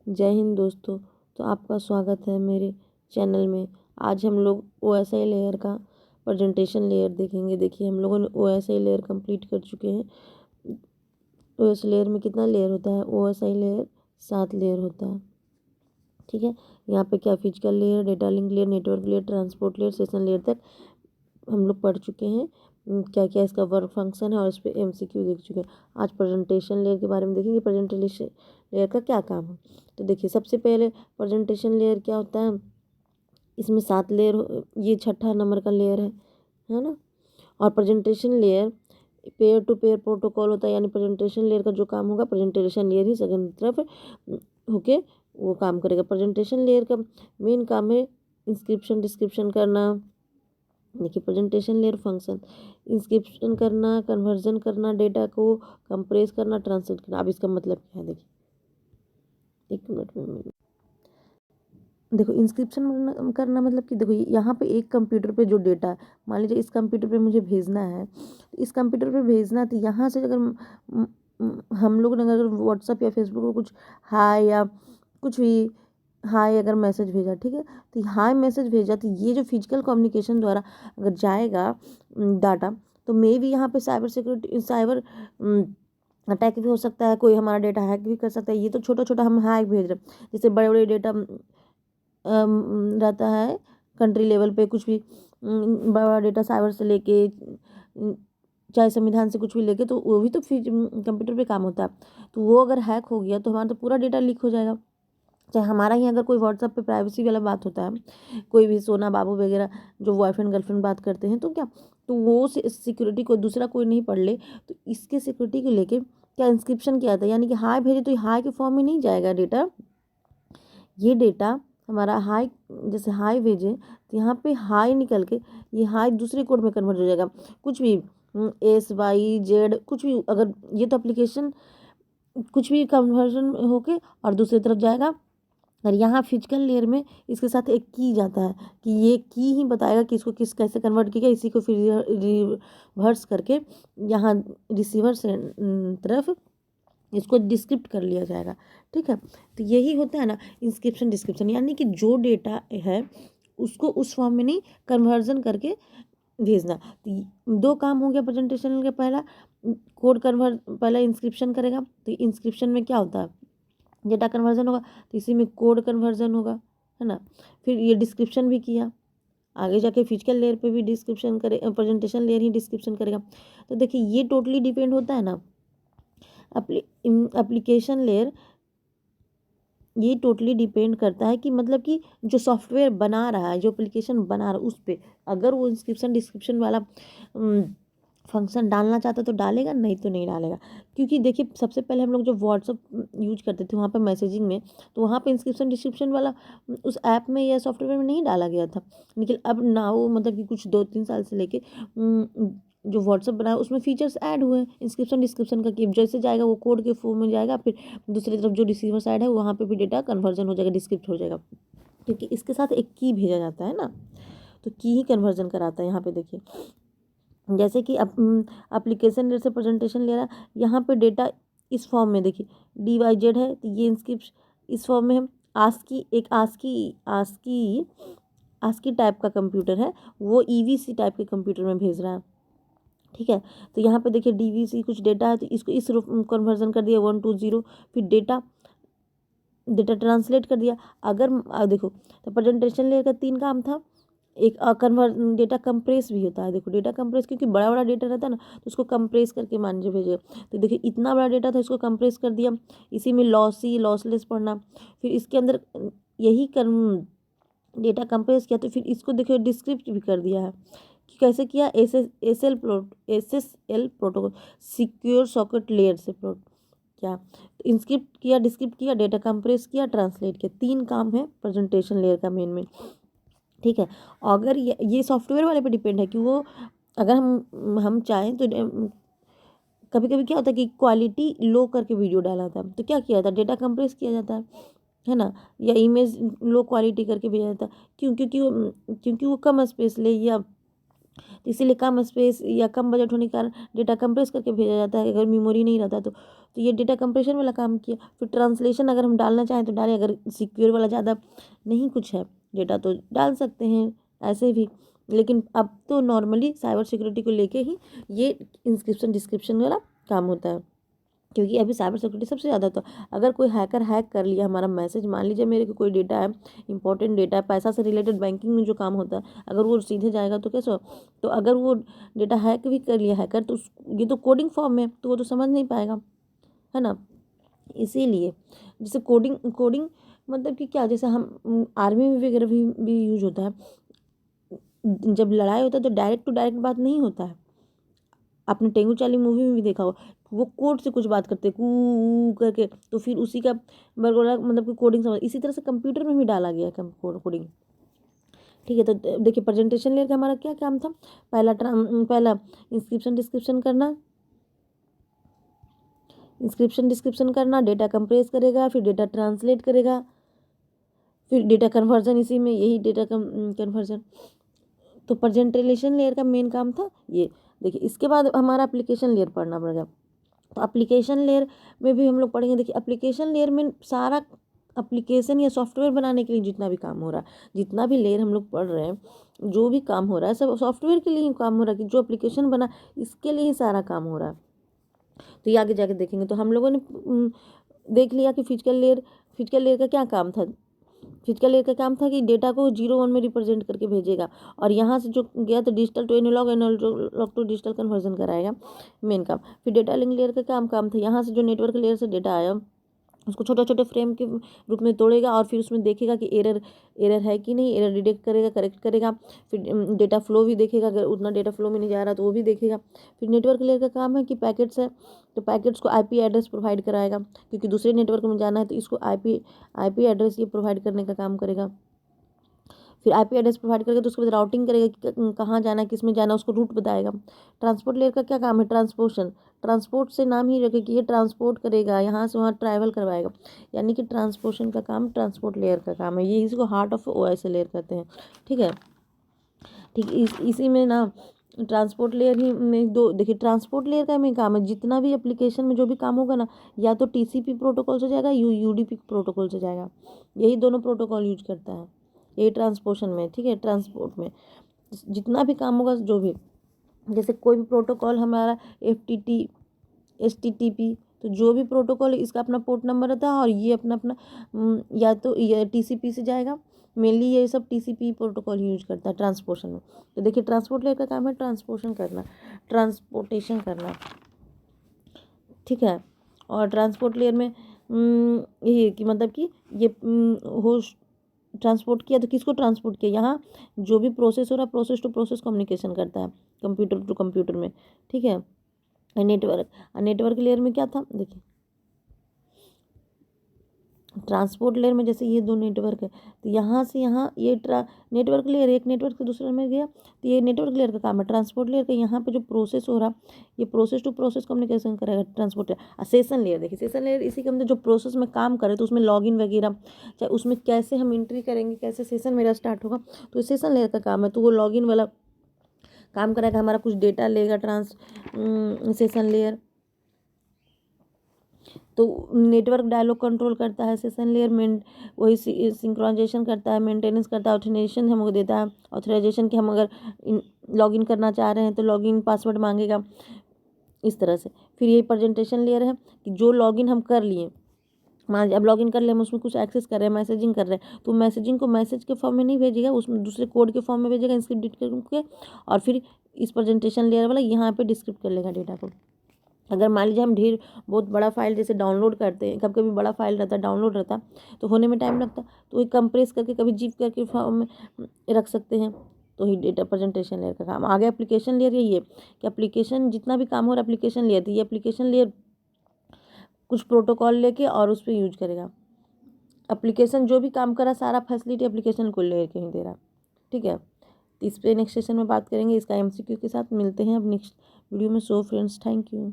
जय हिंद दोस्तों। तो आपका स्वागत है मेरे चैनल में। आज हम लोग OSI लेयर का प्रेजेंटेशन लेयर देखेंगे। देखिए, हम लोगों ने OSI लेयर कंप्लीट कर चुके हैं। OSI लेयर में कितना लेयर होता है? OSI लेयर 7 लेयर होता है। ठीक है, यहाँ पे क्या physical layer, data link layer, network layer, transport layer, session layer तक हम लोग पढ़ चुके हैं। क्या क्या इसका वर्क फंक्शन है और इस पर MCQ देख चुके हैं। आज प्रेजेंटेशन लेयर के बारे में देखेंगे। प्रेजेंटेशन लेयर का क्या काम है? तो देखिए, सबसे पहले प्रेजेंटेशन लेयर क्या होता है। इसमें 7 लेयर, ये छठा नंबर का लेयर है ना। और presentation layer pair to pair protocol होता है, यानी प्रेजेंटेशन लेयर का जो काम होगा प्रेजेंटेशन लेयर ही सेकंड तरफ होके वो काम करेगा। प्रेजेंटेशन लेयर का मेन काम है इंस्क्रिप्शन डिस्क्रिप्शन करना। देखिए, प्रेजेंटेशन लेयर फंक्शन इंस्क्रिप्शन करना, कन्वर्जन करना, डेटा को कंप्रेस करना, ट्रांसलेट करना। अब इसका मतलब क्या है? देखिए, एक मिनट में देखो, इंस्क्रिप्शन करना मतलब कि देखो, यहाँ पे एक कंप्यूटर पे जो डेटा है, मान लीजिए इस कंप्यूटर पे मुझे भेजना है, तो इस कंप्यूटर पे भेजना है, तो यहाँ से अगर हम लोग ने अगर व्हाट्सअप या फेसबुक पर कुछ हाय या कुछ भी हाय अगर मैसेज भेजा, ठीक है, तो हाय मैसेज भेजा, तो ये जो फिजिकल कम्युनिकेशन द्वारा अगर जाएगा डाटा, तो मे भी यहाँ पे साइबर सिक्योरिटी साइबर अटैक भी हो सकता है, कोई हमारा डेटा हैक भी कर सकता है। ये तो छोटा छोटा हम हैक भेज रहे हैं, जैसे बड़े बड़े डेटा रहता है कंट्री लेवल पे, कुछ भी बड़ा बड़ा डेटा साइबर से लेके चाहे संविधान से कुछ भी लेके, तो वो भी तो फिर कंप्यूटर पे काम होता है। तो वो अगर हैक हो गया तो हमारा तो पूरा डेटा लीक हो जाएगा। चाहे हमारा ही अगर कोई व्हाट्सएप पे प्राइवेसी वाला बात होता है, कोई भी सोना बाबू वगैरह जो बॉयफ्रेंड गर्लफ्रेंड बात करते हैं, तो क्या, तो वो सिक्योरिटी को दूसरा कोई नहीं पढ़ ले, तो इसके सिक्योरिटी को लेके क्या इंस्क्रिप्शन किया था, यानी कि हाई भेजे तो हाई के फॉर्म में नहीं जाएगा डेटा। ये डेटा हमारा हाई, जैसे हाई भेजे तो यहाँ पे हाई निकल के ये हाई दूसरे कोड में कन्वर्ट हो जाएगा। कुछ भी SYZ कुछ भी, अगर ये तो एप्लीकेशन कुछ भी कन्वर्जन होके और दूसरी तरफ जाएगा। और यहाँ फिजिकल लेयर में इसके साथ एक की जाता है कि ये की ही बताएगा कि इसको किस कैसे कन्वर्ट किया, इसी को फिर रिवर्स करके यहाँ रिसीवर से तरफ इसको डिस्क्रिप्ट कर लिया जाएगा। ठीक है, तो यही होता है ना इंस्क्रिप्शन डिस्क्रिप्शन, यानी कि जो डेटा है उसको उस फॉर्म में नहीं, कन्वर्जन करके भेजना। तो 2 काम हो गया प्रेजेंटेशन का। पहला कोड कन्वर्ट, पहला इंस्क्रिप्शन करेगा, तो इंस्क्रिप्शन में क्या होता है, डेटा कन्वर्जन होगा, तो इसी में कोड कन्वर्जन होगा, है ना। फिर ये डिस्क्रिप्शन भी किया, आगे जाके फिजिकल लेयर पे भी डिस्क्रिप्शन करे, प्रेजेंटेशन लेयर ही डिस्क्रिप्शन करेगा। तो देखिए, ये टोटली डिपेंड होता है ना एप्लीकेशन लेयर, ये टोटली डिपेंड करता है कि मतलब कि जो सॉफ्टवेयर बना रहा है, जो एप्लीकेशन बना रहा है, उस पर अगर वो इंस्क्रिप्शन डिस्क्रिप्शन वाला फंक्शन डालना चाहता तो डालेगा, नहीं तो नहीं डालेगा। क्योंकि देखिए, सबसे पहले हम लोग जो व्हाट्सअप यूज करते थे वहाँ पे मैसेजिंग में, तो वहाँ पे इंस्क्रिप्शन डिस्क्रिप्शन वाला उस ऐप में या सॉफ्टवेयर में नहीं डाला गया था। लेकिन अब ना, वो मतलब कि कुछ 2-3 साल से लेके जो व्हाट्सअप बनाया उसमें फीचर्स ऐड हुए हैं इंस्क्रिप्शन डिस्क्रिप्शन का, कि जैसे जाएगा वो कोड के फॉर्म में जाएगा, फिर दूसरी तरफ जो रिसीवर साइड है वहाँ पे भी डेटा कन्वर्जन हो जाएगा, डिस्क्रिप्ट हो जाएगा, क्योंकि इसके साथ एक की भेजा जाता है ना, तो की ही कन्वर्जन कराता है। यहाँ पे देखिए, जैसे कि एप्लीकेशन लेयर से प्रेजेंटेशन ले रहा है, यहाँ पे डेटा इस फॉर्म में देखिए DYZ है, तो ये इंस्क्रिप्ट इस फॉर्म में है। आस्की टाइप का कंप्यूटर है, वो EVC टाइप के कंप्यूटर में भेज रहा है। ठीक है, तो यहाँ पे देखिए DVC कुछ डेटा है, तो इसको इस रूप में कन्वर्जन कर दिया 120, फिर डेटा ट्रांसलेट कर दिया। अगर देखो, तो प्रेजेंटेशन लेयर का 3 काम था। एक डेटा कंप्रेस भी होता है। देखो, डेटा कंप्रेस, क्योंकि बड़ा बड़ा डेटा रहता है ना, तो उसको कंप्रेस करके मान लीजिए भेजे। तो देखिए, इतना बड़ा डेटा था, इसको कंप्रेस कर दिया, इसी में लॉसलेस पढ़ना। फिर इसके अंदर यही डेटा कंप्रेस किया, तो फिर इसको देखिए डिस्क्रिप्ट भी कर दिया है कि कैसे किया। SSL protocol, secure socket layer से क्या, तो इंस्क्रिप्ट किया, डिस्क्रिप्ट किया, डेटा कंप्रेस किया, ट्रांसलेट किया। 3 काम है प्रेजेंटेशन लेयर का मेन में। ठीक है, अगर ये सॉफ्टवेयर वाले पे डिपेंड है कि वो अगर हम चाहें तो कभी कभी क्या होता है कि क्वालिटी लो करके वीडियो डाला था, तो क्या किया था, डेटा कंप्रेस किया जाता है ना, या इमेज लो क्वालिटी करके भेजा जाता है। क्योंकि वो कम स्पेस ले, या तो इसीलिए कम स्पेस या कम बजट होने के कारण डेटा कंप्रेस करके भेजा जाता है, अगर मेमोरी नहीं रहता तो ये डेटा कंप्रेशन वाला काम किया। फिर ट्रांसलेशन अगर हम डालना चाहें तो डालें, अगर सिक्योर वाला ज़्यादा नहीं कुछ है डेटा तो डाल सकते हैं ऐसे भी। लेकिन अब तो नॉर्मली साइबर सिक्योरिटी को लेके ही ये इंस्क्रिप्शन डिस्क्रिप्शन वाला काम होता है, क्योंकि अभी साइबर सिक्योरिटी सबसे ज़्यादा। तो अगर कोई हैकर हैक कर लिया हमारा मैसेज, मान लीजिए मेरे को कोई डेटा है, इंपॉर्टेंट डेटा है, पैसा से रिलेटेड बैंकिंग में जो काम होता है, अगर वो सीधे जाएगा तो कैसे हो? तो अगर वो डेटा हैक भी कर लिया हैकर, तो ये तो कोडिंग फॉर्म में, तो वो तो समझ नहीं पाएगा, है ना। इसीलिए जैसे कोडिंग कोडिंग मतलब कि क्या, जैसे हम आर्मी में वगैरह भी यूज होता है। जब लड़ाई होता है तो डायरेक्ट टू डायरेक्ट बात नहीं होता है। आपने टेंगू चाली मूवी में भी देखा हो, वो कोड से कुछ बात करते कू करके, तो फिर उसी का बरगोला मतलब कि कोडिंग समझ। इसी तरह से कंप्यूटर में भी डाला गया है कोडिंग। ठीक है, तो देखिए प्रेजेंटेशन लेयर का हमारा क्या काम था। पहला इंस्क्रिप्शन डिस्क्रिप्शन करना, डेटा कंप्रेस करेगा, फिर डेटा ट्रांसलेट करेगा, फिर डेटा कन्वर्जन, इसी में यही डेटा कन्वर्जन। तो प्रेजेंटेशन लेयर का मेन काम था ये। देखिए इसके बाद हमारा एप्लीकेशन लेयर पढ़ना पड़ेगा। तो एप्लीकेशन लेयर में भी हम लोग पढ़ेंगे। देखिए एप्लीकेशन लेयर में सारा एप्लीकेशन या सॉफ्टवेयर बनाने के लिए जितना भी काम हो रहा है, जितना भी लेयर हम लोग पढ़ रहे हैं, जो भी काम हो रहा है सब सॉफ्टवेयर के लिए ही काम हो रहा है, कि जो एप्लीकेशन बना इसके लिए ही सारा काम हो रहा है। तो ये आगे जाके देखेंगे। तो हम लोगों ने देख लिया कि फिजिकल लेयर का क्या काम था। फिजिकल लेयर का काम था कि डेटा को 0 1 में रिप्रेजेंट करके भेजेगा, और यहाँ से जो गया तो digital to analogue, analogue to digital conversion कराएगा, मेन काम। फिर डेटा लिंक लेयर का काम था, यहाँ से जो नेटवर्क लेयर से डेटा आया उसको छोटे छोटे फ्रेम के रूप में तोड़ेगा, और फिर उसमें देखेगा कि एरर है कि नहीं, एरर डिटेक्ट करेगा, करेक्ट करेगा। फिर डेटा फ्लो भी देखेगा, अगर उतना डेटा फ्लो में नहीं जा रहा तो वो भी देखेगा। फिर नेटवर्क लेयर का काम है कि पैकेट्स है तो पैकेट्स को आईपी एड्रेस प्रोवाइड कराएगा, क्योंकि दूसरे नेटवर्क में जाना है तो इसको आईपी एड्रेस ये प्रोवाइड करने का काम करेगा। फिर आईपी एड्रेस प्रोवाइड करेगा तो उसके बाद राउटिंग करेगा कि कहाँ जाना है, किस में जाना है, उसको रूट बताएगा। ट्रांसपोर्ट लेयर का क्या काम है? ट्रांसपोर्शन। ट्रांसपोर्ट से नाम ही रखे कि ये ट्रांसपोर्ट करेगा, यहाँ से वहाँ ट्रैवल करवाएगा, यानी कि ट्रांसपोर्शन का काम ट्रांसपोर्ट लेयर का काम है। ये इसको हार्ट ऑफ ओएस लेयर कहते हैं। ठीक है, ठीक इसी में ना ट्रांसपोर्ट लेयर ही में दो, देखिए ट्रांसपोर्ट लेयर का में काम है, जितना भी एप्लीकेशन में जो भी काम होगा ना, या तो टीसीपी प्रोटोकॉल से जाएगा, यूडीपी प्रोटोकॉल से जाएगा। यही दोनों प्रोटोकॉल यूज करता है, यही ट्रांसपोर्शन में। ठीक है, ट्रांसपोर्ट में जितना भी काम होगा, जो भी जैसे कोई भी प्रोटोकॉल हमारा FTT HTTP, तो जो भी प्रोटोकॉल इसका अपना पोर्ट नंबर रहता है, और ये अपना अपना या तो ये TCP से जाएगा। मेनली ये सब TCP प्रोटोकॉल यूज करता है ट्रांसपोर्शन में। तो देखिए ट्रांसपोर्ट लेयर का काम है ट्रांसपोर्टेशन करना। ठीक है, और ट्रांसपोर्ट लेयर में यही कि मतलब कि ये होस्ट ट्रांसपोर्ट किया, तो किसको ट्रांसपोर्ट किया? यहाँ जो भी प्रोसेस हो रहा है, प्रोसेस टू प्रोसेस कम्युनिकेशन करता है, कंप्यूटर टू कंप्यूटर में। ठीक है, नेटवर्क लेयर में क्या था? देखिए ट्रांसपोर्ट लेयर में जैसे ये दो नेटवर्क है, तो यहाँ से यहाँ ये नेटवर्क लेयर एक नेटवर्क से दूसरे में गया, तो ये नेटवर्क लेयर का काम है। ट्रांसपोर्ट लेयर का यहाँ पे जो प्रोसेस हो रहा, ये प्रोसेस टू प्रोसेस कम्युनिकेशन करेगा ट्रांसपोर्ट लेयर। सेशन लेयर, देखिए सेशन लेयर इसी के अंदर जो प्रोसेस में काम करे, तो उसमें लॉगिन वगैरह, चाहे उसमें कैसे हम एंट्री करेंगे, कैसे सेशन मेरा स्टार्ट होगा, तो सेशन लेयर का काम है। तो वो लॉगिन वाला काम करेगा, हमारा कुछ डेटा लेगा सेशन लेयर। तो नेटवर्क डायलॉग कंट्रोल करता है सेशन लेयर में, वही सिंक्रोनाइजेशन करता है, मेंटेनेंस करता है, ऑथेंटिकेशन हमको देता है, ऑथराइजेशन कि हम अगर लॉगिन करना चाह रहे हैं तो लॉगिन पासवर्ड मांगेगा, इस तरह से। फिर यही प्रेजेंटेशन लेयर है कि जो लॉगिन हम कर लिए, मान अब लॉगिन कर ले, हम उसमें कुछ एक्सेस कर रहे हैं, मैसेजिंग कर रहे हैं, तो मैसेजिंग को मैसेज के फॉर्म में नहीं भेजेगा, उसमें दूसरे कोड के फॉर्म में भेजेगा इंस्क्रिप्ट करके, और फिर इस प्रेजेंटेशन लेयर वाला यहाँ पे डिस्क्रिप्ट कर लेगा डेटा को। अगर मान लीजिए हम बहुत बड़ा फाइल जैसे डाउनलोड करते हैं, कभी कभी बड़ा फाइल रहता है, डाउनलोड रहता है तो होने में टाइम लगता है, तो वही कंप्रेस करके कभी जिप करके फॉर्म में रख सकते हैं। तो ही डेटा प्रेजेंटेशन लेयर का काम। आगे एप्लीकेशन लेयर यही है कि एप्लीकेशन जितना भी काम हो रहा है एप्लीकेशन लेयर, तो ये एप्लीकेशन लेयर कुछ प्रोटोकॉल लेके और उस पर यूज करेगा। एप्लीकेशन जो भी काम करा सारा फैसिलिटी एप्लीकेशन को लेयर के ही दे रहा। ठीक है, तो इस पर नेक्स्ट सेशन में बात करेंगे, इसका MCQ के साथ मिलते हैं अब नेक्स्ट वीडियो में। So friends, thank you.